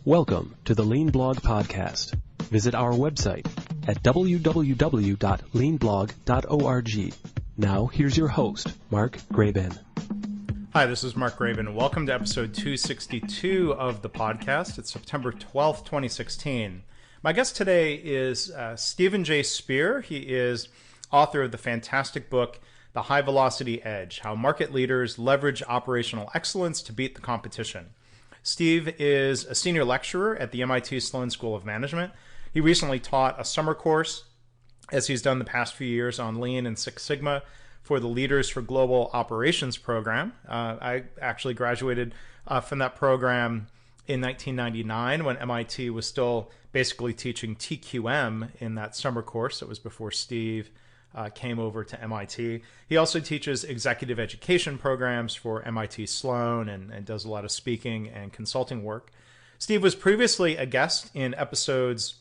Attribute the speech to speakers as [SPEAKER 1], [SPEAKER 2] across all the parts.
[SPEAKER 1] Welcome to the Lean Blog Podcast. Visit our website at www.leanblog.org. Now, here's your host, Mark Graban.
[SPEAKER 2] Hi, this is Mark Graban. Welcome to episode 262 of the podcast. It's September 12th, 2016. My guest today is Stephen J. Spear. He is author of the fantastic book, The High Velocity Edge, How Market Leaders Leverage Operational Excellence to Beat the Competition. Steve is a senior lecturer at the MIT Sloan School of Management. He recently taught a summer course, as he's done the past few years, on Lean and Six Sigma for the Leaders for Global Operations program. I actually graduated from that program in 1999 when MIT was still basically teaching TQM in that summer course. It was before Steve came over to MIT. He also teaches executive education programs for MIT Sloan and does a lot of speaking and consulting work. Steve was previously a guest in episodes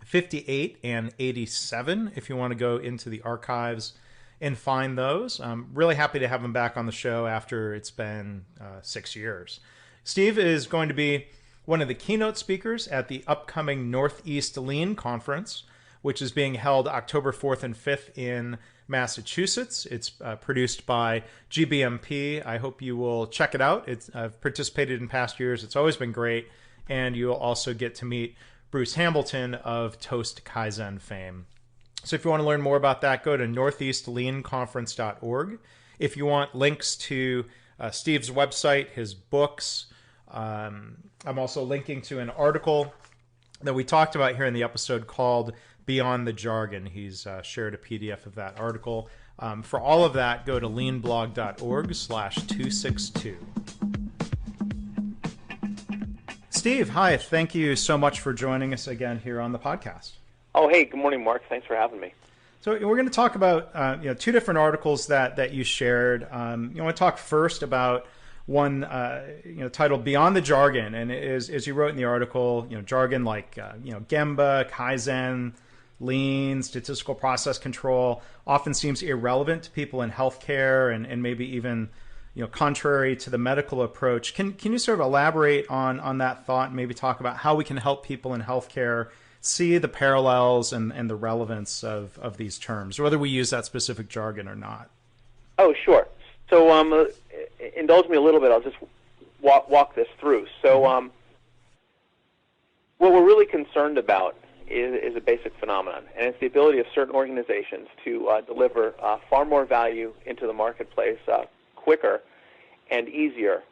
[SPEAKER 2] 58 and 87, if you want to go into the archives and find those. I'm really happy to have him back on the show after it's been 6 years. Steve is going to be one of the keynote speakers at the upcoming Northeast Lean Conference, which is being held October 4th and 5th in Massachusetts. It's produced by GBMP. I hope you will check it out. I've participated in past years. It's always been great. And you'll also get to meet Bruce Hamilton of Toast Kaizen fame. So if you want to learn more about that, go to northeastleanconference.org. If you want links to Steve's website, his books, I'm also linking to an article that we talked about here in the episode called Beyond the Jargon. He's shared a PDF of that article. For all of that, go to leanblog.org/262. Steve, hi. Thank you so much for joining us again here on the podcast.
[SPEAKER 3] Oh, hey. Good morning, Mark. Thanks for having me.
[SPEAKER 2] So we're going to talk about two different articles that you shared. You want to talk first about one titled Beyond the Jargon, and it is, as you wrote in the article, jargon like Gemba, Kaizen, Lean, statistical process control often seems irrelevant to people in healthcare and maybe even contrary to the medical approach. Can you sort of elaborate on that thought and maybe talk about how we can help people in healthcare see the parallels and the relevance of these terms, whether we use that specific jargon or not?
[SPEAKER 3] Oh, sure. So indulge me a little bit. I'll just walk this through. So what we're really concerned about is a basic phenomenon, and it's the ability of certain organizations to deliver far more value into the marketplace quicker and easier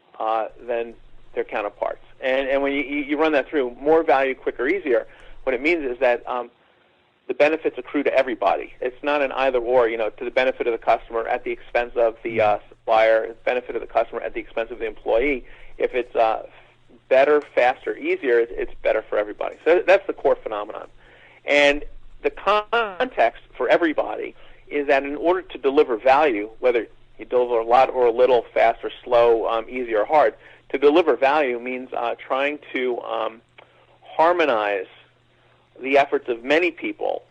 [SPEAKER 3] than their counterparts. And when you run that through, more value, quicker, easier, what it means is that the benefits accrue to everybody. It's not an either-or, to the benefit of the customer at the expense of the supplier, the benefit of the customer at the expense of the employee. If it's better, faster, easier, it's better for everybody. So that's the core phenomenon. And the context for everybody is that in order to deliver value, whether you deliver a lot or a little, fast or slow, easy or hard, to deliver value means trying to harmonize the efforts of many people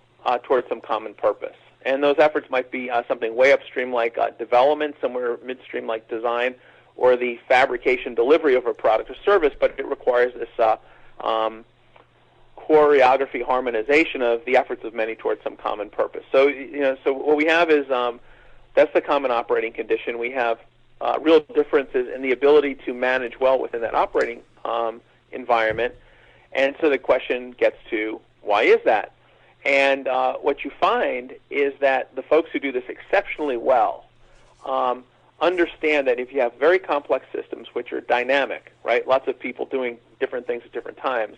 [SPEAKER 3] towards some common purpose. And those efforts might be something way upstream like development, somewhere midstream like design, or the fabrication delivery of a product or service, but it requires this choreography harmonization of the efforts of many towards some common purpose. So, so what we have is that's the common operating condition. We have real differences in the ability to manage well within that operating environment. And so the question gets to, why is that? And what you find is that the folks who do this exceptionally well understand that if you have very complex systems which are dynamic, right, lots of people doing different things at different times,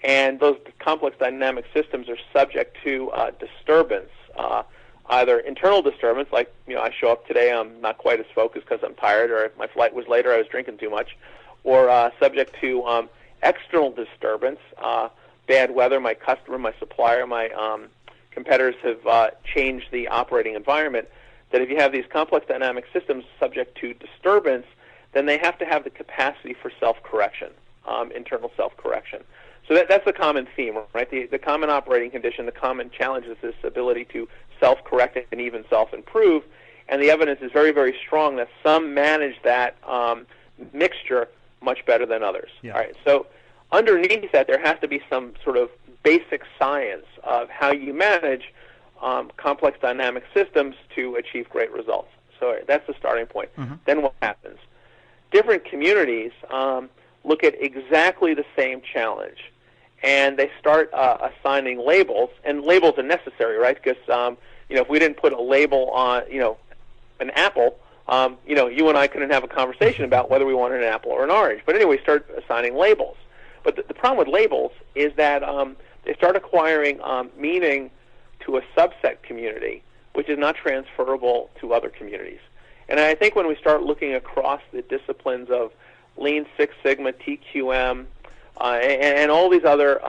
[SPEAKER 3] and those complex dynamic systems are subject to disturbance, either internal disturbance, like, I show up today, I'm not quite as focused because I'm tired, or if my flight was later, I was drinking too much, or subject to external disturbance, bad weather, my customer, my supplier, my competitors have changed the operating environment, that if you have these complex dynamic systems subject to disturbance, then they have to have the capacity for self-correction, internal self-correction. So that's the common theme, right? The common operating condition, the common challenge is this ability to self-correct and even self-improve, and the evidence is very, very strong that some manage that mixture much better than others.
[SPEAKER 2] Yeah.
[SPEAKER 3] All right, so underneath that, there has to be some sort of basic science of how you manage complex dynamic systems to achieve great results. So that's the starting point. Mm-hmm. Then what happens? Different communities look at exactly the same challenge, and they start assigning labels, and labels are necessary, right? Because if we didn't put a label on, an apple, you and I couldn't have a conversation about whether we wanted an apple or an orange. But anyway, we start assigning labels. But the problem with labels is that they start acquiring meaning to a subset community, which is not transferable to other communities. And I think when we start looking across the disciplines of Lean Six Sigma, TQM, and all these other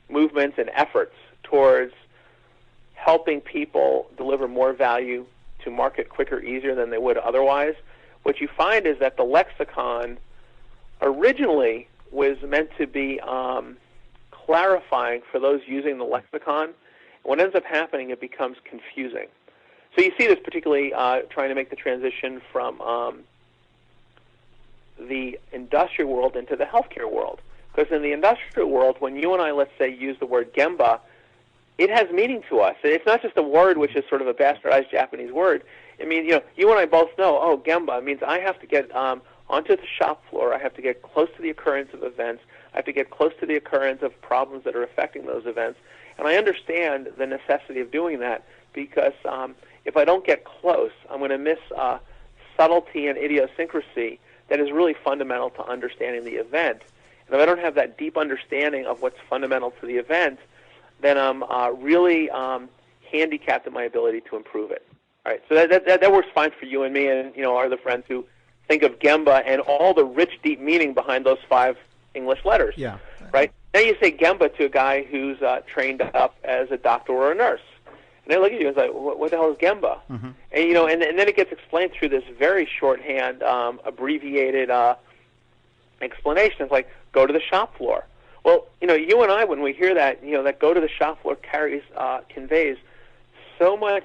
[SPEAKER 3] movements and efforts towards helping people deliver more value to market quicker, easier than they would otherwise, what you find is that the lexicon originally was meant to be clarifying for those using the lexicon. What ends up happening, it becomes confusing. So you see this particularly trying to make the transition from the industrial world into the healthcare world. Because in the industrial world, when you and I, let's say, use the word gemba, it has meaning to us. It's not just a word which is sort of a bastardized Japanese word. I mean, you and I both know, gemba means I have to get onto the shop floor. I have to get close to the occurrence of events. I have to get close to the occurrence of problems that are affecting those events. And I understand the necessity of doing that because if I don't get close, I'm going to miss subtlety and idiosyncrasy that is really fundamental to understanding the event. And if I don't have that deep understanding of what's fundamental to the event, then I'm really handicapped in my ability to improve it. All right, so that works fine for you and me and our other friends who think of gemba and all the rich, deep meaning behind those 5 English letters.
[SPEAKER 2] Yeah.
[SPEAKER 3] Right? Now you say gemba to a guy who's trained up as a doctor or a nurse. And they look at you and say, what the hell is gemba? Mm-hmm. And and then it gets explained through this very shorthand, abbreviated explanation. It's like, go to the shop floor. Well, you and I, when we hear that, that go to the shop floor conveys so much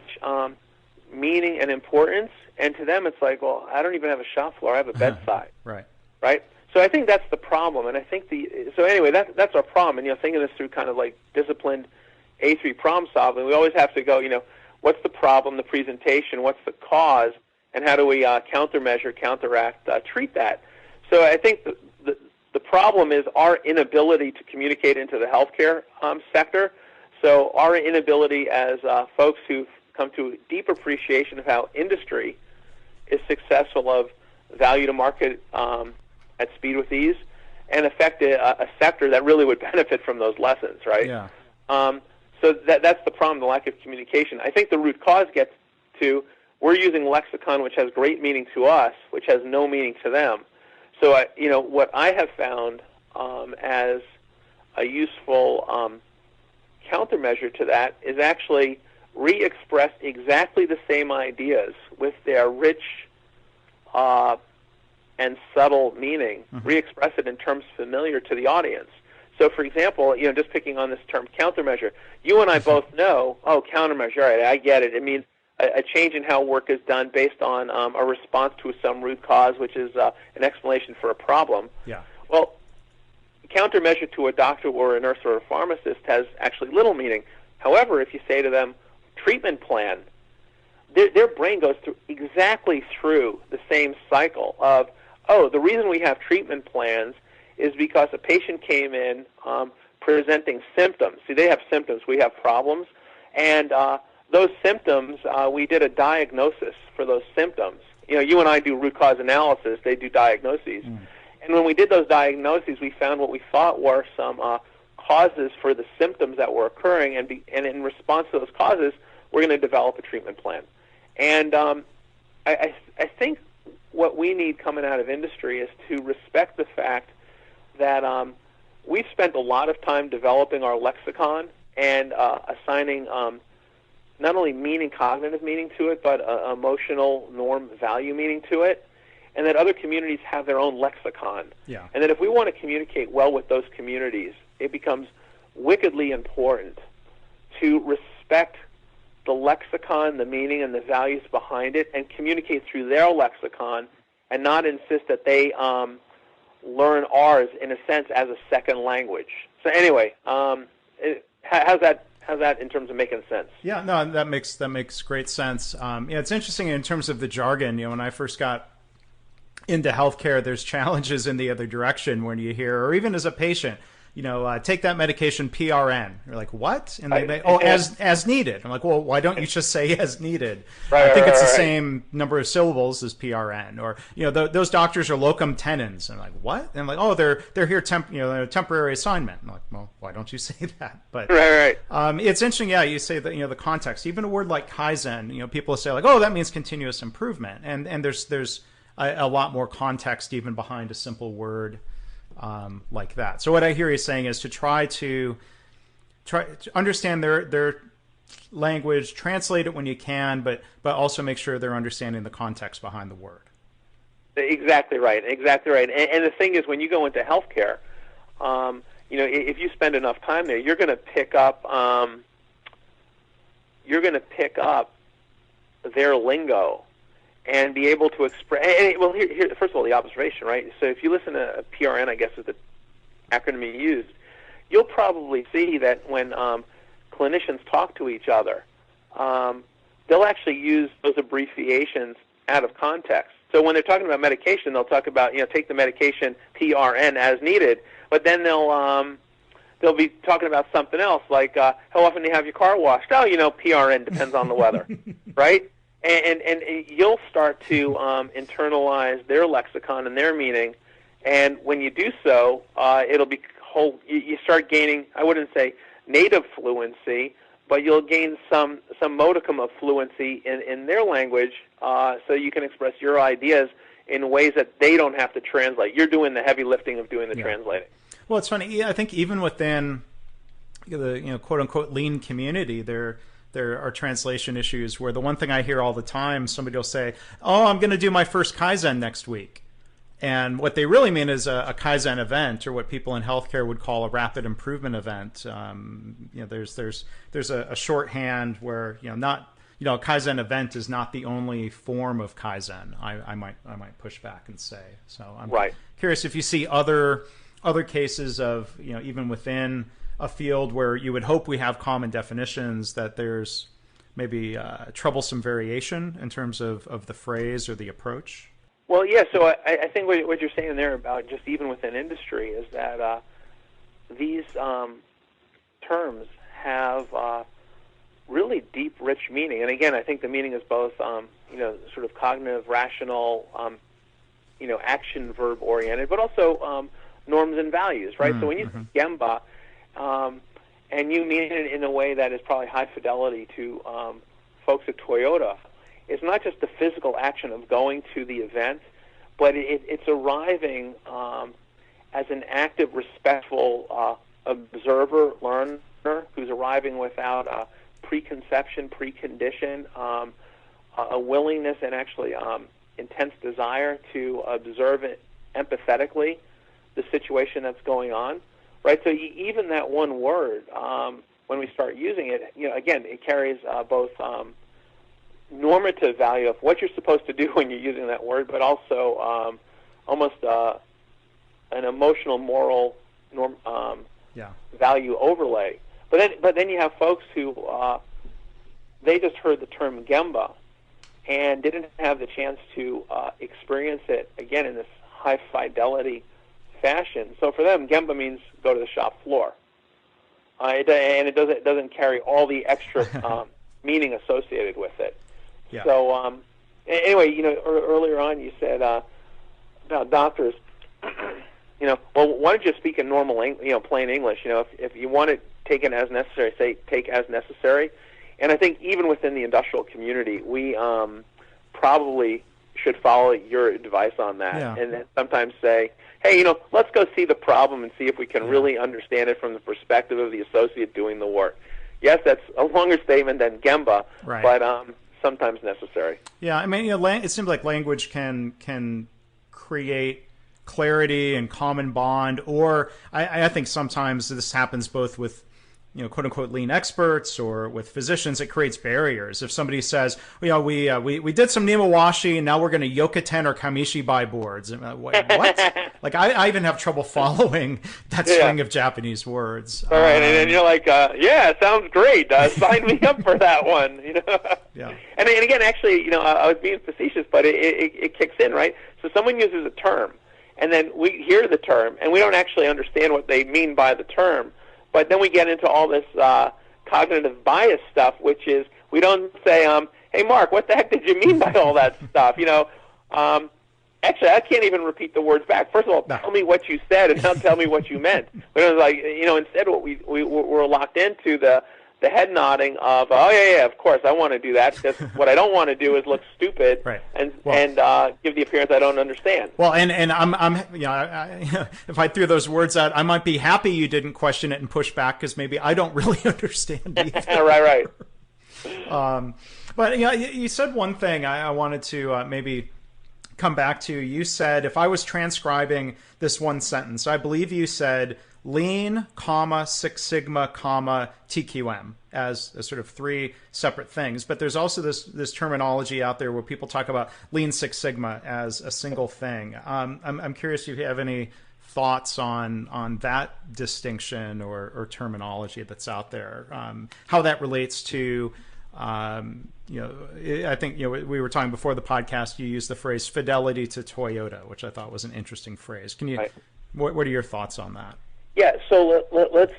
[SPEAKER 3] meaning and importance, and to them it's like, well, I don't even have a shop floor, I have a bedside.
[SPEAKER 2] Right.
[SPEAKER 3] Right? So I think that's the problem, and I think so anyway, that's our problem, and thinking this through kind of like disciplined A3 problem solving, we always have to go, what's the problem, the presentation, what's the cause, and how do we countermeasure, counteract, treat that? So I think the problem is our inability to communicate into the healthcare sector. So our inability as folks who've come to a deep appreciation of how industry is successful of value to market at speed with ease and affect a sector that really would benefit from those lessons, right?
[SPEAKER 2] Yeah.
[SPEAKER 3] So that's the problem, the lack of communication. I think the root cause gets to we're using lexicon which has great meaning to us, which has no meaning to them. So, what I have found as a useful countermeasure to that is actually re-express exactly the same ideas with their rich and subtle meaning, mm-hmm. re-express it in terms familiar to the audience. So, for example, just picking on this term countermeasure, you and I both know, countermeasure, all right, I get it. It means a change in how work is done based on a response to some root cause, which is an explanation for a problem.
[SPEAKER 2] Yeah.
[SPEAKER 3] Well, countermeasure to a doctor or a nurse or a pharmacist has actually little meaning. However, if you say to them, treatment plan, their brain goes exactly through the same cycle of, the reason we have treatment plans is because a patient came in presenting symptoms. See, they have symptoms. We have problems. And those symptoms, we did a diagnosis for those symptoms. You and I do root cause analysis. They do diagnoses. Mm. And when we did those diagnoses, we found what we thought were some causes for the symptoms that were occurring. And in response to those causes, we're going to develop a treatment plan. And I think what we need coming out of industry is to respect the fact that we've spent a lot of time developing our lexicon and assigning not only meaning, cognitive meaning to it, but emotional norm value meaning to it, and that other communities have their own lexicon.
[SPEAKER 2] Yeah.
[SPEAKER 3] And that if we want to communicate well with those communities, it becomes wickedly important to respect the lexicon, the meaning, and the values behind it, and communicate through their lexicon, and not insist that they learn ours in a sense as a second language. So anyway, how's that in terms of making sense?
[SPEAKER 2] Yeah, no, that makes great sense. It's interesting in terms of the jargon. When I first got into healthcare, there's challenges in the other direction when you hear, or even as a patient, take that medication PRN. You're like, what? And as needed. I'm like, well, why don't you just say as needed? I think it's the same number of syllables as PRN. Or, those doctors are locum tenens. And I'm like, what? And I'm like, oh, they're here they're a temporary assignment. I'm like, well, why don't you say that? But
[SPEAKER 3] right.
[SPEAKER 2] It's interesting. Yeah, you say that, the context. Even a word like Kaizen, people say like, oh, that means continuous improvement. And there's a lot more context even behind a simple word like that. So what I hear you saying is to try to understand their language, translate it when you can, but also make sure they're understanding the context behind the word.
[SPEAKER 3] Exactly right. And the thing is, when you go into healthcare, if you spend enough time there, you're going to pick up their lingo and be able to express. Well, here, first of all, the observation, right? So if you listen to PRN, I guess is the acronym you used, you'll probably see that when clinicians talk to each other, they'll actually use those abbreviations out of context. So when they're talking about medication, they'll talk about, take the medication PRN as needed, but then they'll be talking about something else, like how often do you have your car washed? Oh, PRN depends on the weather, right? And you'll start to internalize their lexicon and their meaning, and when you do so, it'll be you start gaining, I wouldn't say native fluency, but you'll gain some modicum of fluency in their language, so you can express your ideas in ways that they don't have to translate. You're doing the heavy lifting of doing the translating.
[SPEAKER 2] Well, it's funny. I think even within the quote unquote lean community, there are translation issues where the one thing I hear all the time, somebody will say, oh, I'm going to do my first Kaizen next week. And what they really mean is a Kaizen event, or what people in healthcare would call a rapid improvement event. There's a shorthand where, a Kaizen event is not the only form of Kaizen. I might push back and say. So I'm curious if you see other cases of, even within a field where you would hope we have common definitions, that there's maybe troublesome variation in terms of the phrase or the approach?
[SPEAKER 3] Well, yeah, so I think what you're saying there about just even within industry is that these terms have really deep, rich meaning. And again, I think the meaning is both, sort of cognitive, rational, action, verb oriented, but also norms and values, right? So when you say Gemba, and you mean it in a way that is probably high fidelity to folks at Toyota, it's not just the physical action of going to the event, but it's arriving as an active, respectful observer, learner, who's arriving without preconception, precondition, a willingness and actually intense desire to observe it empathetically, the situation that's going on. Right, so even that one word, when we start using it, again, it carries both normative value of what you're supposed to do when you're using that word, but also almost an emotional, moral value overlay. But then you have folks who they just heard the term Gemba and didn't have the chance to experience it again in this high fidelity fashion. So for them, Gemba means go to the shop floor, and it doesn't carry all the extra meaning associated with it.
[SPEAKER 2] Yeah.
[SPEAKER 3] So anyway, earlier on you said about doctors. Well, why don't you speak in normal, plain English? If you want it taken as necessary, say take as necessary. And I think even within the industrial community, we probably should follow your advice on that, and then sometimes say, hey, let's go see the problem and see if we can really understand it from the perspective of the associate doing the work. Yes, that's a longer statement than Gemba, but sometimes necessary.
[SPEAKER 2] Yeah, I mean, it seems like language can create clarity and common bond, or I think sometimes this happens both with quote unquote lean experts or with physicians, it creates barriers. If somebody says, we did some Nimawashi and now we're going to Yokoten or Kamishibai boards. What? Like I even have trouble following that string of Japanese words.
[SPEAKER 3] All right, and then you're like, yeah, sounds great. Sign me up for that one.
[SPEAKER 2] Yeah.
[SPEAKER 3] And again, actually, I was being facetious, but it kicks in, right? So someone uses a term, and then we hear the term, and we don't actually understand what they mean by the term. But then we get into all this cognitive bias stuff, which is we don't say, hey, Mark, what the heck did you mean by all that stuff? Actually, I can't even repeat the words back. First of all, tell me what you said, and now tell me what you meant. But it was like, instead what we're locked into the head nodding of, oh, yeah, of course, I want to do that, because what I don't want to do is look stupid and give the appearance I don't understand.
[SPEAKER 2] Well, and I'm if I threw those words out, I might be happy you didn't question it and push back, because maybe I don't really understand either.
[SPEAKER 3] Right.
[SPEAKER 2] But you said one thing I wanted to maybe come back to. You said, if I was transcribing this one sentence, I believe you said Lean, Six Sigma, TQM as sort of three separate things. But there's also this terminology out there where people talk about Lean Six Sigma as a single thing. I'm curious if you have any thoughts on that distinction or terminology that's out there, how that relates to I think we were talking before the podcast. You used the phrase "fidelity to Toyota," which I thought was an interesting phrase. Can you? Right. What are your thoughts on that?
[SPEAKER 3] Yeah. So let's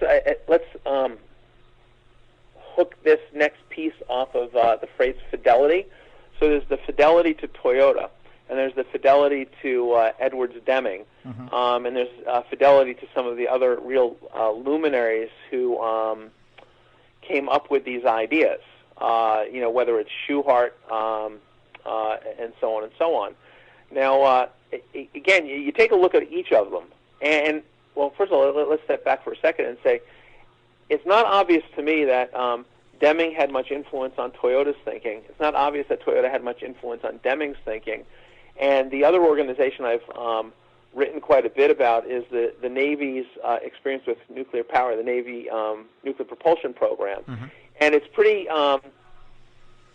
[SPEAKER 3] hook this next piece off of the phrase fidelity. So there's the fidelity to Toyota, and there's the fidelity to Edwards Deming, and there's fidelity to some of the other real luminaries who came up with these ideas. Whether it's Schuhart and so on and so on. Now, again, you take a look at each of them, and well, first of all, let's step back for a second and say it's not obvious to me that Deming had much influence on Toyota's thinking. It's not obvious that Toyota had much influence on Deming's thinking. And the other organization I've written quite a bit about is the Navy's experience with nuclear power, the Navy nuclear propulsion program. And it's pretty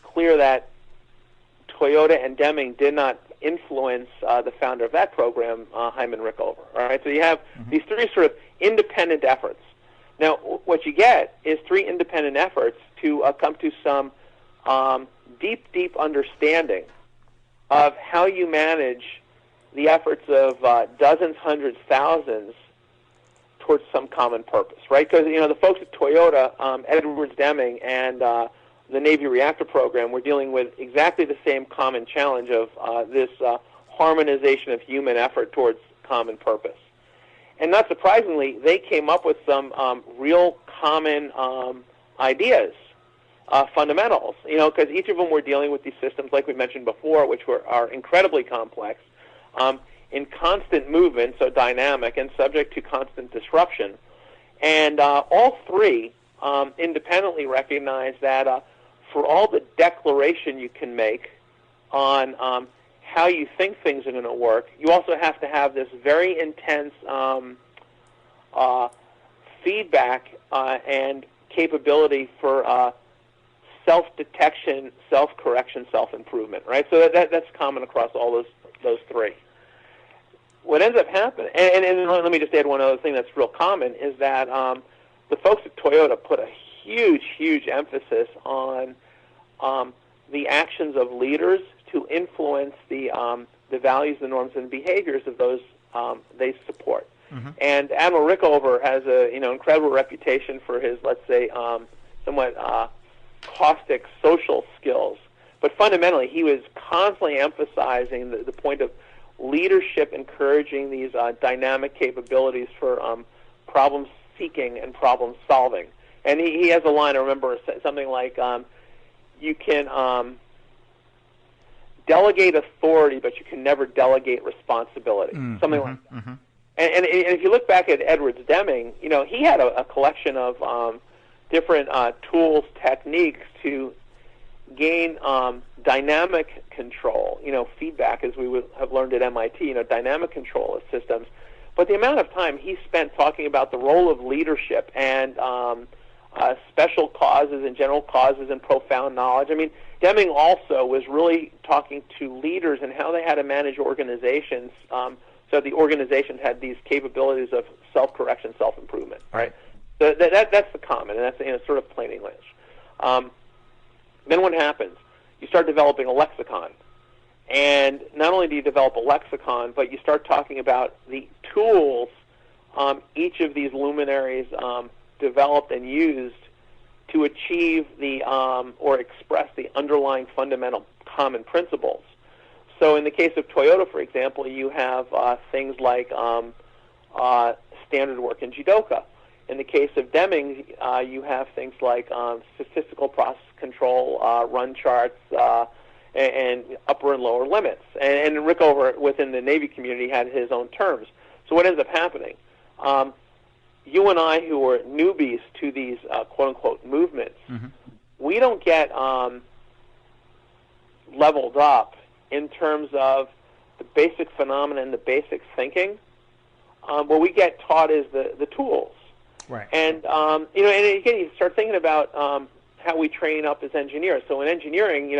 [SPEAKER 3] clear that Toyota and Deming did not influence the founder of that program, Hyman Rickover. All right, so you have these three sort of independent efforts. Now, what you get is three independent efforts to come to some deep understanding of how you manage the efforts of dozens, hundreds, thousands towards some common purpose, right? Because the folks at Toyota, Edwards Deming, and the Navy reactor program were dealing with exactly the same common challenge of this harmonization of human effort towards common purpose. And not surprisingly, they came up with some real common ideas, fundamentals, because each of them were dealing with these systems, like we mentioned before, which are incredibly complex, in constant movement, so dynamic, and subject to constant disruption. And all three independently recognize that for all the declaration you can make on how you think things are going to work, you also have to have this very intense feedback and capability for self-detection, self-correction, self-improvement, right? So that's common across all those three. What ends up happening, and let me just add one other thing that's real common, is that the folks at Toyota put a huge emphasis on the actions of leaders to influence the values, the norms, and behaviors of those they support. And Admiral Rickover has a incredible reputation for his, let's say, somewhat caustic social skills. But fundamentally, he was constantly emphasizing the point of leadership encouraging these dynamic capabilities for problem seeking and problem solving. And he has a line, I remember, something like, you can delegate authority, but you can never delegate responsibility, something like that. And if you look back at Edwards Deming, he had a collection of different tools, techniques to gain dynamic control, feedback, as we would have learned at MIT, dynamic control of systems. But the amount of time he spent talking about the role of leadership and special causes and general causes and profound knowledge. I mean, Deming also was really talking to leaders and how they had to manage organizations, so the organizations had these capabilities of self-correction, self-improvement, right? So that's the common, and that's sort of plain English. Then what happens? You start developing a lexicon. And not only do you develop a lexicon, but you start talking about the tools each of these luminaries developed and used to achieve the or express the underlying fundamental common principles. So in the case of Toyota, for example, you have things like standard work in Jidoka. In the case of Deming, you have things like statistical process control, run charts, and upper and lower limits. And Rickover within the Navy community had his own terms. So what ends up happening? You and I, who are newbies to these quote-unquote movements, we don't get leveled up in terms of the basic phenomena and the basic thinking. What we get taught is the tools.
[SPEAKER 2] Right.
[SPEAKER 3] And, and again, you start thinking about how we train up as engineers. So in engineering,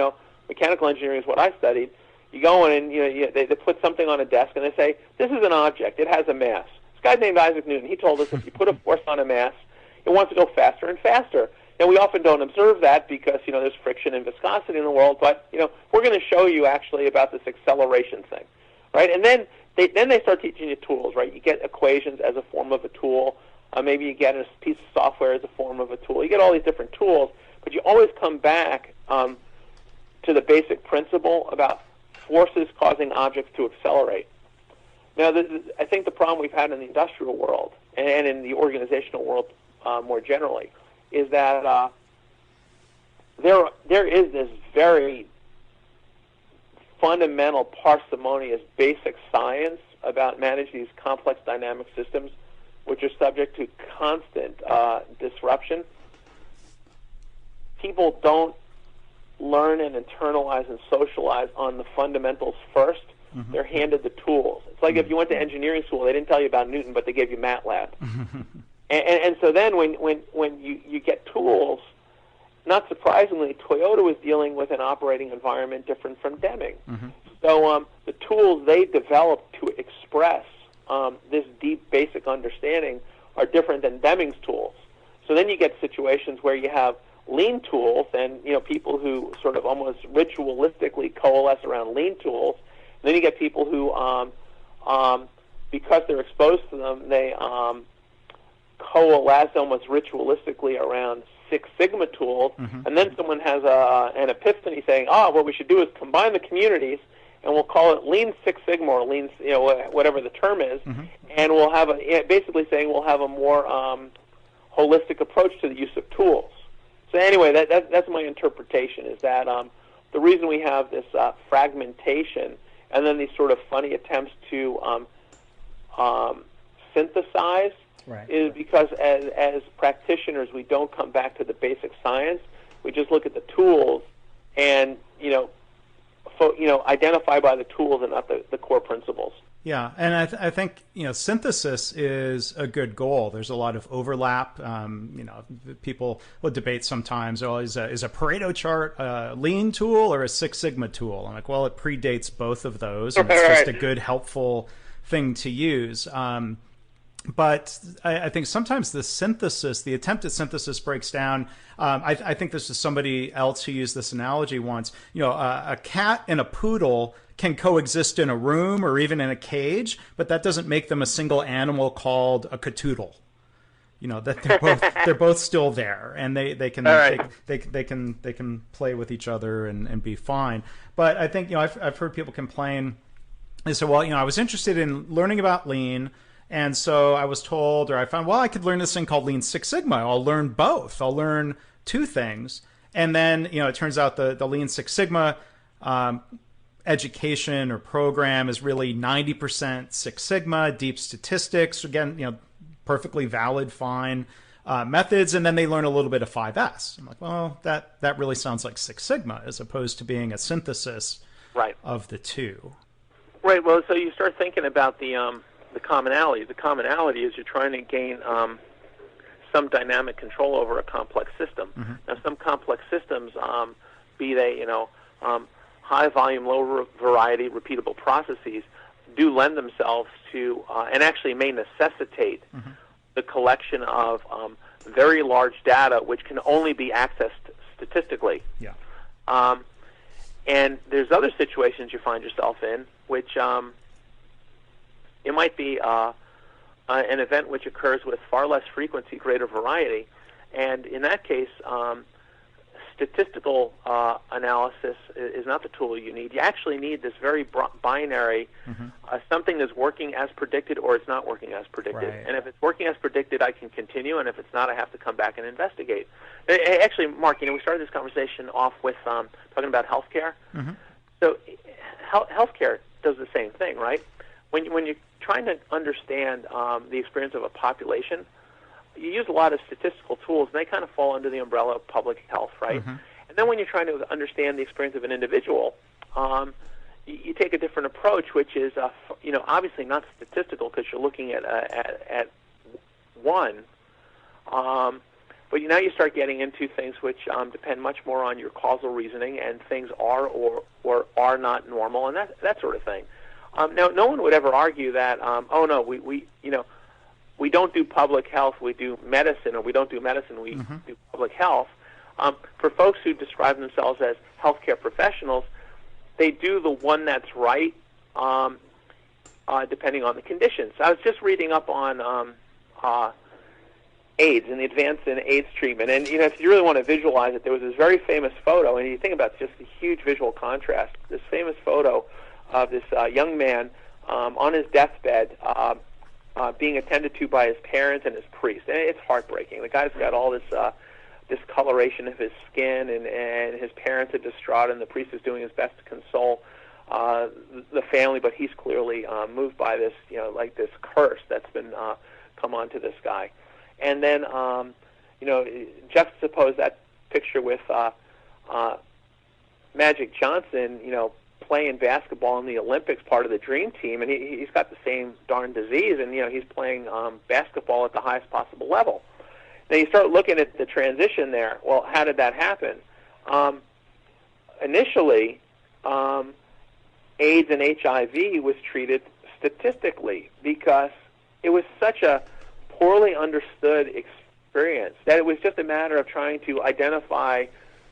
[SPEAKER 3] mechanical engineering is what I studied. You go in and they put something on a desk and they say, this is an object. It has a mass. This guy named Isaac Newton, he told us if you put a force on a mass, it wants to go faster and faster. And we often don't observe that because, there's friction and viscosity in the world. But, we're going to show you actually about this acceleration thing, right? And then they start teaching you tools, right? You get equations as a form of a tool. Maybe you get a piece of software as a form of a tool. You get all these different tools, but you always come back to the basic principle about forces causing objects to accelerate. Now, I think the problem we've had in the industrial world and in the organizational world more generally is that there is this very fundamental, parsimonious, basic science about managing these complex dynamic systems, which are subject to constant disruption. People don't learn and internalize and socialize on the fundamentals first. They're handed the tools. It's like if you went to engineering school, they didn't tell you about Newton, but they gave you MATLAB. and so then when you get tools, not surprisingly, Toyota was dealing with an operating environment different from Deming. So the tools they developed to express this deep basic understanding are different than Deming's tools. So then you get situations where you have lean tools and people who sort of almost ritualistically coalesce around lean tools. And then you get people who, because they're exposed to them, they coalesce almost ritualistically around Six Sigma tools. And then someone has an epiphany saying, what we should do is combine the communities, and we'll call it Lean Six Sigma or Lean, whatever the term is, and we'll have basically saying we'll have a more holistic approach to the use of tools. So anyway, that's my interpretation, is that the reason we have this fragmentation and then these sort of funny attempts to synthesize is because as practitioners we don't come back to the basic science. We just look at the tools and identify by the tools and not the core principles.
[SPEAKER 2] Yeah, and I think synthesis is a good goal. There's a lot of overlap. People will debate sometimes, is a Pareto chart a lean tool or a Six Sigma tool? I'm like, well, it predates both of those, and it's just a good, helpful thing to use. But I think sometimes the attempt at synthesis breaks down. I think this is somebody else who used this analogy once. A cat and a poodle can coexist in a room or even in a cage, but that doesn't make them a single animal called a catoodle. That they're both still there, and they can play with each other and be fine. But I think I've heard people complain. They say, well, I was interested in learning about lean. And so I was told, or I found, I could learn this thing called Lean Six Sigma. I'll learn both. I'll learn two things. And then, it turns out the Lean Six Sigma education or program is really 90% Six Sigma, deep statistics, again, perfectly valid, fine methods. And then they learn a little bit of 5S. I'm like, well, that really sounds like Six Sigma as opposed to being a synthesis of the two.
[SPEAKER 3] Right. Well, so you start thinking about the commonality. The commonality is you're trying to gain some dynamic control over a complex system.
[SPEAKER 2] Mm-hmm.
[SPEAKER 3] Now, some complex systems, be they high volume, low variety, repeatable processes, do lend themselves to and actually may necessitate
[SPEAKER 2] mm-hmm.
[SPEAKER 3] the collection of very large data, which can only be accessed statistically.
[SPEAKER 2] Yeah.
[SPEAKER 3] And there's other situations you find yourself in, which it might be an event which occurs with far less frequency, greater variety, and in that case, statistical analysis is not the tool you need. You actually need this very binary,
[SPEAKER 2] mm-hmm.
[SPEAKER 3] Something is working as predicted or it's not working as predicted.
[SPEAKER 2] Right.
[SPEAKER 3] And if it's working as predicted, I can continue, and if it's not, I have to come back and investigate. Actually, Mark, we started this conversation off with talking about healthcare.
[SPEAKER 2] Mm-hmm.
[SPEAKER 3] So healthcare does the same thing, right? When you're trying to understand the experience of a population, you use a lot of statistical tools, and they kind of fall under the umbrella of public health, right?
[SPEAKER 2] Mm-hmm.
[SPEAKER 3] And then when you're trying to understand the experience of an individual, you take a different approach, which is, obviously not statistical because you're looking at one. But now you start getting into things which depend much more on your causal reasoning, and things are or are not normal, and that sort of thing. Now, no one would ever argue that, we don't do public health, we do medicine, or we don't do medicine, we
[SPEAKER 2] mm-hmm.
[SPEAKER 3] do public health. For folks who describe themselves as healthcare professionals, they do the one that's right, depending on the conditions. I was just reading up on AIDS and the advance in AIDS treatment, and if you really want to visualize it, there was this very famous photo, and you think about just the huge visual contrast. This famous photo of this young man on his deathbed, being attended to by his parents and his priest, and it's heartbreaking. The guy's got all this discoloration of his skin, and his parents are distraught, and the priest is doing his best to console the family, but he's clearly moved by this, like this curse that's been come onto this guy. And then, juxtapose that picture with Magic Johnson, playing basketball in the Olympics, part of the dream team, and he's got the same darn disease, and he's playing basketball at the highest possible level. Now you start looking at the transition there. Well, how did that happen? Initially, AIDS and HIV was treated statistically because it was such a poorly understood experience that it was just a matter of trying to identify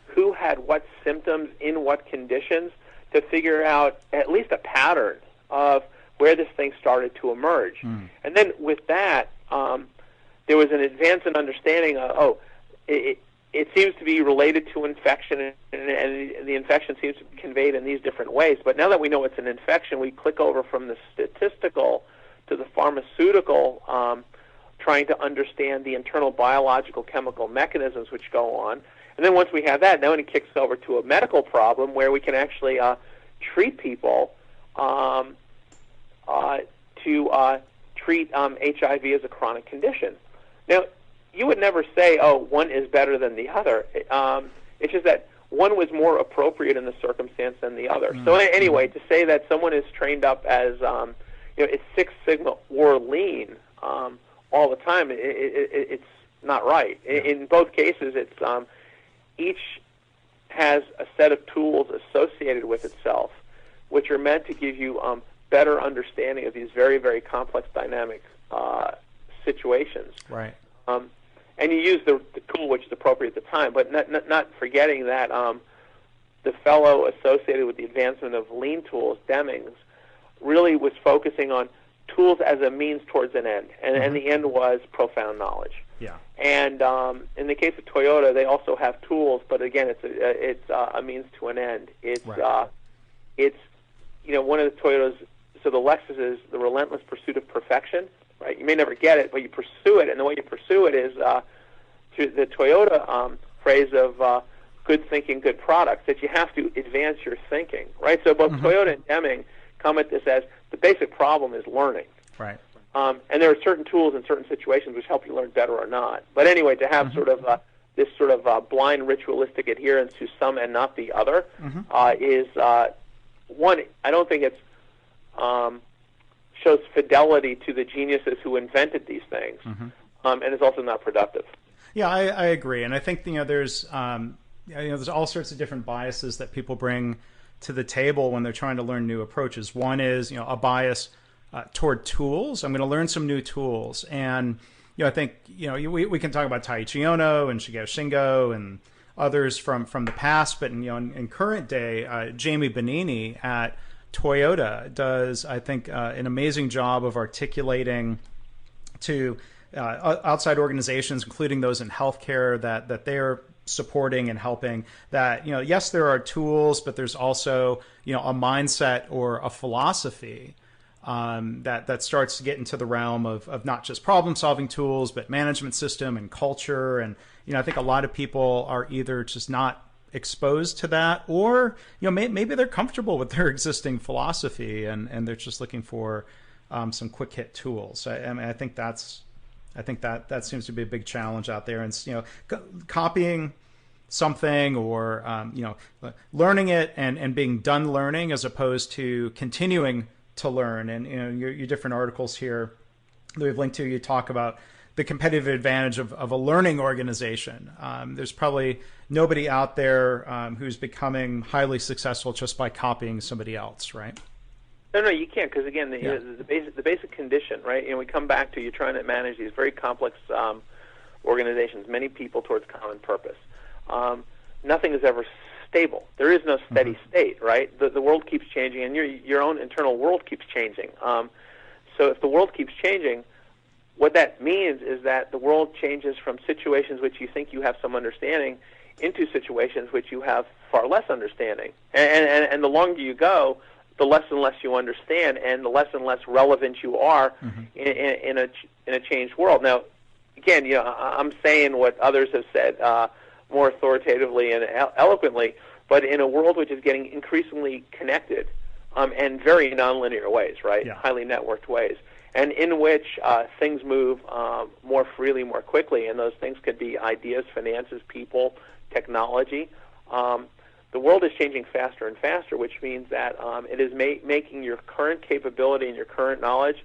[SPEAKER 3] who had what symptoms in what conditions to figure out at least a pattern of where this thing started to emerge. Mm. And then with that, there was an advance in understanding of, it seems to be related to infection, and the infection seems to be conveyed in these different ways. But now that we know it's an infection, we click over from the statistical to the pharmaceutical, trying to understand the internal biological chemical mechanisms which go on. And then once we have that, then it kicks over to a medical problem where we can actually treat people to treat HIV as a chronic condition. Now, you would never say, one is better than the other. It's just that one was more appropriate in the circumstance than the other. Mm-hmm. So anyway, to say that someone is trained up as, it's Six Sigma or lean all the time, it's not right. Yeah. In both cases, it's each has a set of tools associated with itself, which are meant to give you better understanding of these very, very complex dynamic situations.
[SPEAKER 2] Right.
[SPEAKER 3] And you use the tool which is appropriate at the time, but not forgetting that the fellow associated with the advancement of lean tools, Demings, really was focusing on tools as a means towards an end, and the end was profound knowledge.
[SPEAKER 2] Yeah. And
[SPEAKER 3] in the case of Toyota, they also have tools, but again, it's a means to an end. It's
[SPEAKER 2] right.
[SPEAKER 3] It's one of the Toyotas. So the Lexus is the relentless pursuit of perfection. Right? You may never get it, but you pursue it, and the way you pursue it is through the Toyota phrase of good thinking, good products. That you have to advance your thinking. Right. So both Toyota and Deming come at this as the basic problem is learning.
[SPEAKER 2] Right.
[SPEAKER 3] And there are certain tools in certain situations which help you learn better or not. But anyway, to have sort of this sort of blind ritualistic adherence to some and not the other is one. I don't think it's shows fidelity to the geniuses who invented these things. and it's also not productive.
[SPEAKER 2] Yeah, I agree, and I think there's there's all sorts of different biases that people bring to the table when they're trying to learn new approaches. One is a bias toward tools. I'm going to learn some new tools, and I think we can talk about Taiichi Ohno and Shigeru Shingo and others from the past, but in current day, Jamie Bonini at Toyota does, I think, an amazing job of articulating to outside organizations, including those in healthcare, that they're supporting and helping, that yes, there are tools, but there's also a mindset or a philosophy that starts to get into the realm of not just problem solving tools, but management system and culture. And I think a lot of people are either just not exposed to that, or maybe they're comfortable with their existing philosophy and they're just looking for some quick hit tools. I mean, I think that seems to be a big challenge out there, and copying something or learning it and being done learning as opposed to continuing to learn. And your different articles here that we've linked to, you talk about the competitive advantage of a learning organization. There's probably nobody out there who's becoming highly successful just by copying somebody else, right?
[SPEAKER 3] No, you can't, because again, the basic condition, right? We come back to, you're trying to manage these very complex organizations, many people towards common purpose. Nothing is ever stable. There is no steady state, right? The world keeps changing, and your own internal world keeps changing. So if the world keeps changing, what that means is that the world changes from situations which you think you have some understanding into situations which you have far less understanding. And the longer you go, the less and less you understand, and the less and less relevant you are in a changed world. Now, again, I'm saying what others have said more authoritatively and eloquently, but in a world which is getting increasingly connected and very nonlinear ways, right?
[SPEAKER 2] Yeah.
[SPEAKER 3] Highly networked ways, and in which things move more freely, more quickly, and those things could be ideas, finances, people, technology. The world is changing faster and faster, which means that it is making your current capability and your current knowledge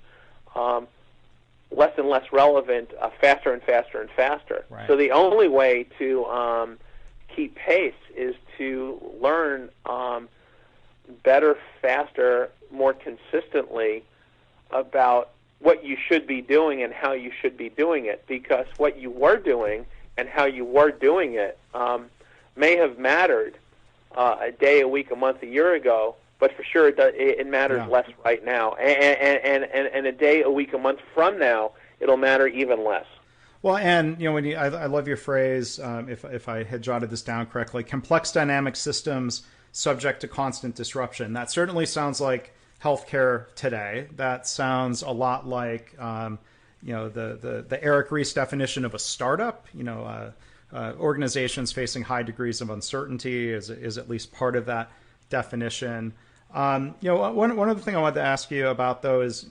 [SPEAKER 3] less and less relevant, faster and faster and faster.
[SPEAKER 2] Right.
[SPEAKER 3] So the only way to keep pace is to learn better, faster, more consistently about what you should be doing and how you should be doing it, because what you were doing and how you were doing it may have mattered a day, a week, a month, a year ago, but for sure it matters less right now. And a day, a week, a month from now, it'll matter even less.
[SPEAKER 2] Well, and I love your phrase, if I had jotted this down correctly, complex dynamic systems subject to constant disruption. That certainly sounds like healthcare today. That sounds a lot like the Eric Ries definition of a startup. Organizations facing high degrees of uncertainty is at least part of that definition. One other thing I wanted to ask you about, though, is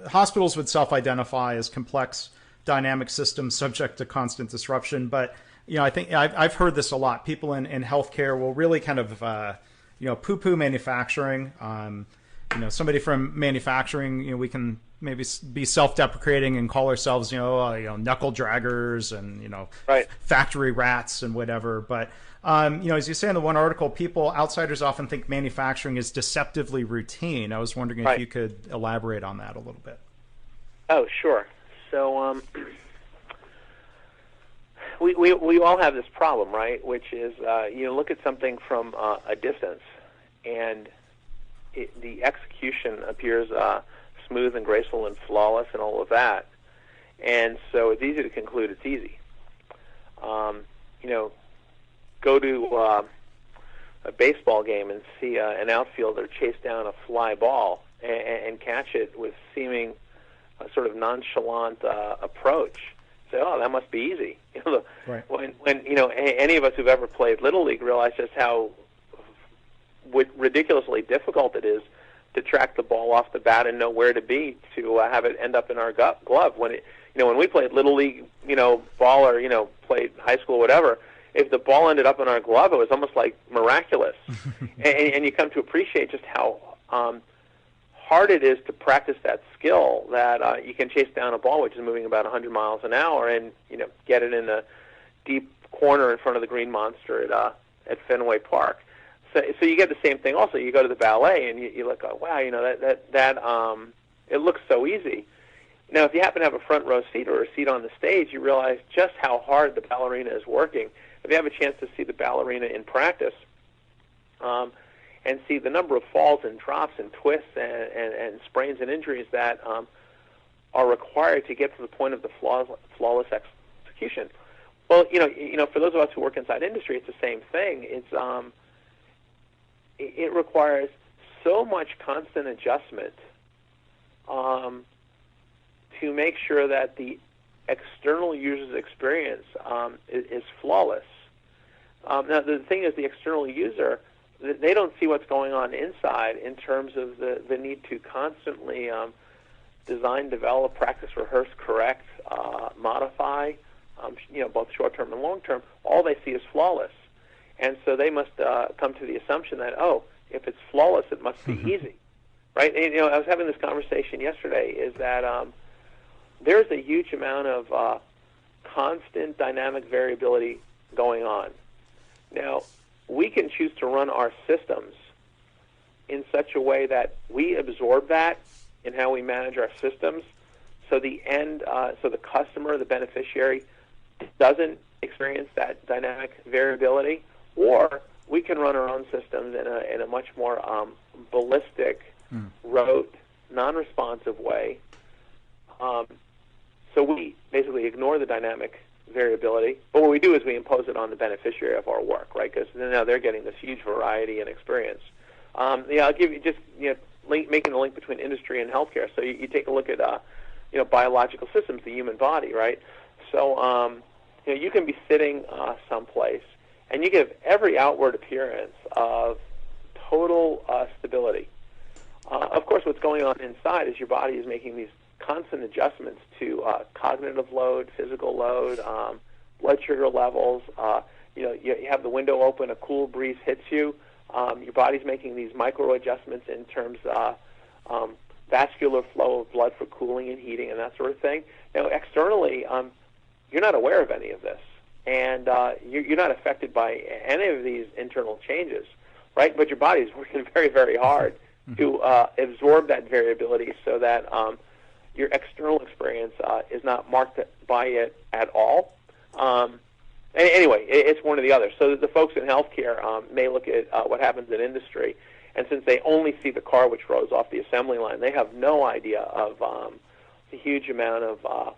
[SPEAKER 2] hospitals would self-identify as complex dynamic systems subject to constant disruption, but I think I've heard this a lot. People in healthcare will really kind of poo-poo manufacturing. Somebody from manufacturing, we can maybe be self-deprecating and call ourselves, knuckle draggers and
[SPEAKER 3] right.
[SPEAKER 2] factory rats and whatever. But as you say in the one article, outsiders often think manufacturing is deceptively routine. I was wondering if you could elaborate on that a little bit.
[SPEAKER 3] Oh, sure. So we all have this problem, right? Which is look at something from a distance, and the execution appears smooth and graceful and flawless and all of that, and so it's easy to conclude it's easy. Go to a baseball game and see an outfielder chase down a fly ball and catch it with seeming sort of nonchalant approach. Say, oh, that must be easy.
[SPEAKER 2] Right.
[SPEAKER 3] When any of us who've ever played Little League realize just how ridiculously difficult it is to track the ball off the bat and know where to be to have it end up in our glove. When we played Little League, ball, or played high school, whatever, if the ball ended up in our glove, it was almost like miraculous. and you come to appreciate just how hard it is to practice that skill that you can chase down a ball which is moving about 100 miles an hour and get it in a deep corner in front of the Green Monster at Fenway Park. So you get the same thing. Also, you go to the ballet and you look, oh, wow, that it looks so easy. Now, if you happen to have a front row seat or a seat on the stage, you realize just how hard the ballerina is working. If you have a chance to see the ballerina in practice, and see the number of falls and drops and twists and sprains and injuries that are required to get to the point of the flawless execution. Well, for those of us who work inside industry, it's the same thing. It requires so much constant adjustment to make sure that the external user's experience is flawless. Now, the thing is, the external user, they don't see what's going on inside in terms of the need to constantly design, develop, practice, rehearse, correct, modify, both short-term and long-term. All they see is flawless. And so they must come to the assumption that, if it's flawless, it must be easy, right? And, I was having this conversation yesterday, is that there's a huge amount of constant dynamic variability going on. Now, we can choose to run our systems in such a way that we absorb that in how we manage our systems, so the customer, the beneficiary, doesn't experience that dynamic variability, or we can run our own systems in a much more ballistic, rote, non-responsive way. So we basically ignore the dynamic variability, but what we do is we impose it on the beneficiary of our work, right? Because now they're getting this huge variety and experience. I'll give you just making the link between industry and healthcare. So you take a look at biological systems, the human body, right? So you can be sitting someplace and you give every outward appearance of total stability. Of course, what's going on inside is your body is making these constant adjustments to cognitive load, physical load, blood sugar levels. You have the window open, a cool breeze hits you. Your body's making these micro adjustments in terms of vascular flow of blood for cooling and heating and that sort of thing. Now, externally, you're not aware of any of this, and you're not affected by any of these internal changes, right? But your body's working very, very hard to absorb that variability so that your external experience is not marked by it at all. Anyway, it's one or the other. So the folks in healthcare may look at what happens in industry, and since they only see the car which rolls off the assembly line, they have no idea of the huge amount of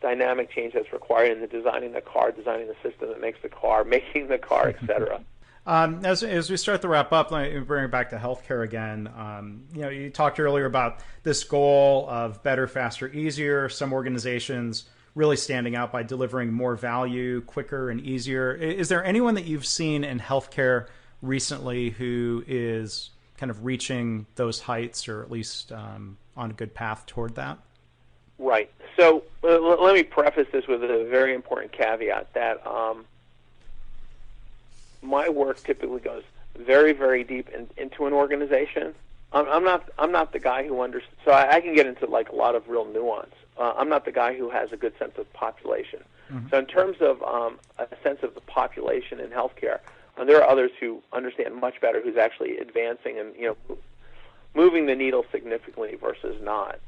[SPEAKER 3] dynamic change that's required in the designing the car, designing the system that makes the car, making the car, etc.
[SPEAKER 2] As we start to wrap up, let me bring it back to healthcare again. You talked earlier about this goal of better, faster, easier. Some organizations really standing out by delivering more value, quicker, and easier. Is there anyone that you've seen in healthcare recently who is kind of reaching those heights, or at least on a good path toward that?
[SPEAKER 3] Right. So let me preface this with a very important caveat that my work typically goes very, very deep into an organization. I'm not the guy who understands. So I can get into like a lot of real nuance. I'm not the guy who has a good sense of population. So in terms of a sense of the population in healthcare, there are others who understand much better, who's actually advancing and moving the needle significantly versus not.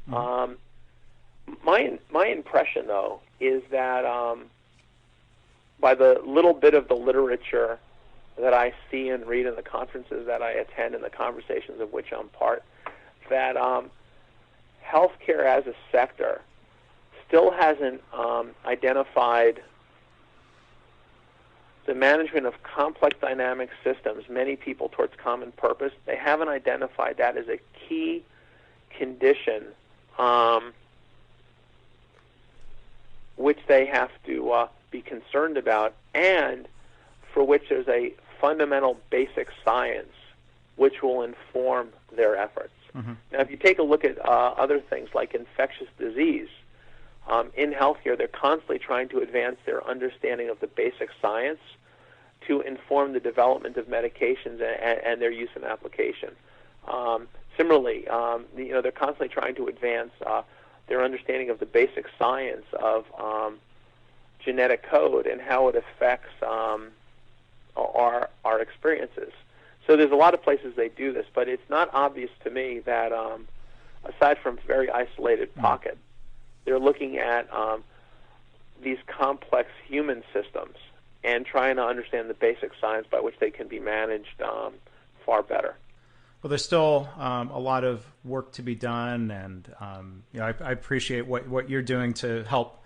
[SPEAKER 3] My impression, though, is that by the little bit of the literature that I see and read in the conferences that I attend and the conversations of which I'm part, that healthcare as a sector still hasn't identified the management of complex dynamic systems, many people towards common purpose. They haven't identified that as a key condition which they have to be concerned about, and for which there's a fundamental basic science which will inform their efforts. Now, if you take a look at other things like infectious disease, in healthcare, they're constantly trying to advance their understanding of the basic science to inform the development of medications and their use and application. Similarly, they're constantly trying to advance their understanding of the basic science of genetic code and how it affects our experiences. So there's a lot of places they do this, but it's not obvious to me that aside from very isolated pockets, they're looking at these complex human systems and trying to understand the basic science by which they can be managed far better.
[SPEAKER 2] Well, there's still a lot of work to be done, and I appreciate what you're doing to help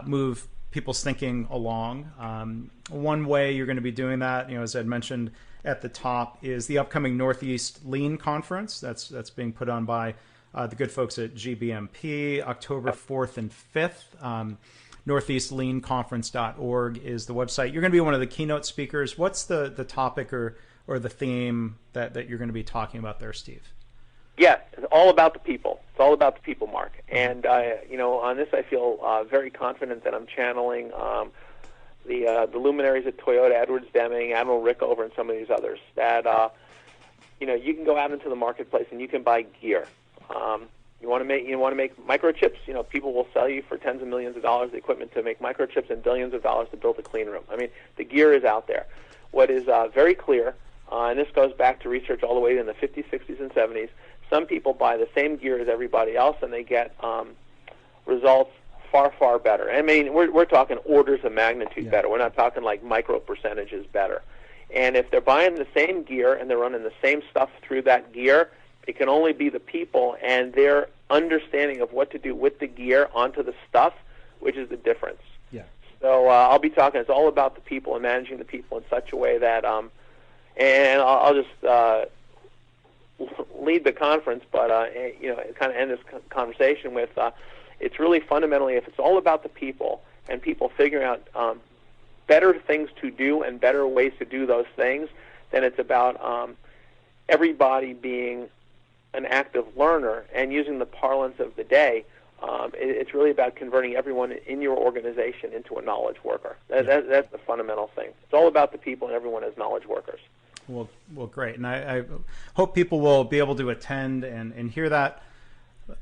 [SPEAKER 2] move people's thinking along. One way you're going to be doing that, as Ed mentioned at the top, is the upcoming Northeast Lean Conference. That's being put on by the good folks at GBMP, October 4th and 5th. NortheastLeanConference.org is the website. You're going to be one of the keynote speakers. What's the topic or the theme that you're going to be talking about there, Steve?
[SPEAKER 3] Yeah, it's all about the people. It's all about the people, Mark. And on this, I feel very confident that I'm channeling the luminaries at Toyota, Edwards Deming, Admiral Rickover, and some of these others. That you can go out into the marketplace and you can buy gear. You want to make microchips. People will sell you for tens of millions of dollars the equipment to make microchips and billions of dollars to build a clean room. I mean, the gear is out there. What is very clear, and this goes back to research all the way in the 50s, 60s, and 70s. Some people buy the same gear as everybody else, and they get results far, far better. I mean, we're talking orders of magnitude better. We're not talking like micro percentages better. And if they're buying the same gear and they're running the same stuff through that gear, it can only be the people and their understanding of what to do with the gear onto the stuff, which is the difference.
[SPEAKER 2] Yeah.
[SPEAKER 3] So I'll be talking. It's all about the people and managing the people in such a way that, and I'll just lead the conference, but kind of end this conversation with it's really fundamentally, if it's all about the people and people figuring out better things to do and better ways to do those things, then it's about everybody being an active learner and using the parlance of the day. It's really about converting everyone in your organization into a knowledge worker. That's the fundamental thing. It's all about the people and everyone as knowledge workers.
[SPEAKER 2] Well, great. And I hope people will be able to attend and hear that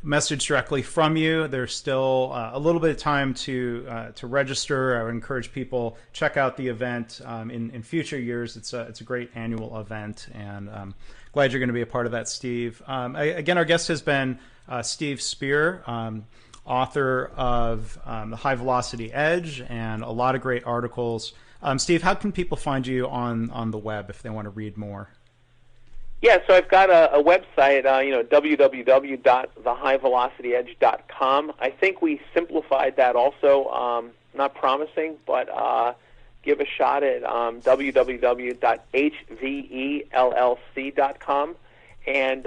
[SPEAKER 2] message directly from you. There's still a little bit of time to register. I would encourage people check out the event in future years. It's a great annual event, and glad you're going to be a part of that, Steve. Again, our guest has been Steve Spear, author of The High Velocity Edge and a lot of great articles. Steve, how can people find you on the web if they want to read more?
[SPEAKER 3] Yeah, so I've got a website, www.thehighvelocityedge.com. I think we simplified that also, not promising, but give a shot at www.hvellc.com. And,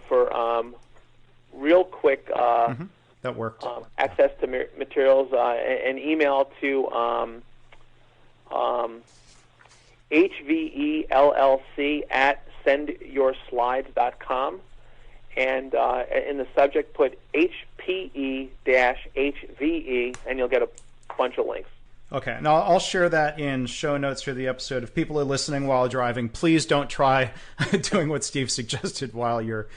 [SPEAKER 3] for real quick
[SPEAKER 2] that worked.
[SPEAKER 3] Access to materials, an email to hvellc@sendyourslides.com, and in the subject put HPE-HVE, and you'll get a bunch of links.
[SPEAKER 2] Okay, now I'll share that in show notes for the episode. If people are listening while driving, please don't try doing what Steve suggested while you're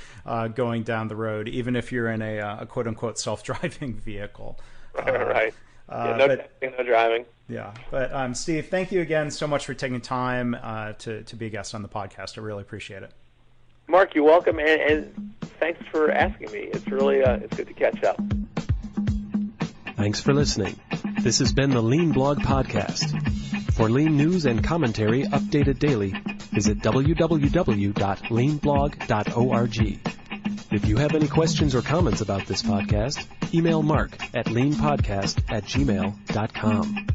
[SPEAKER 2] going down the road, even if you're in a quote-unquote self-driving vehicle.
[SPEAKER 3] Right. No driving.
[SPEAKER 2] Yeah, but Steve, thank you again so much for taking time to be a guest on the podcast. I really appreciate it.
[SPEAKER 3] Mark, you're welcome, and thanks for asking me. It's really it's good to catch up.
[SPEAKER 1] Thanks for listening. This has been the Lean Blog Podcast. For Lean news and commentary updated daily, visit www.leanblog.org. If you have any questions or comments about this podcast, email Mark at leanpodcast@gmail.com.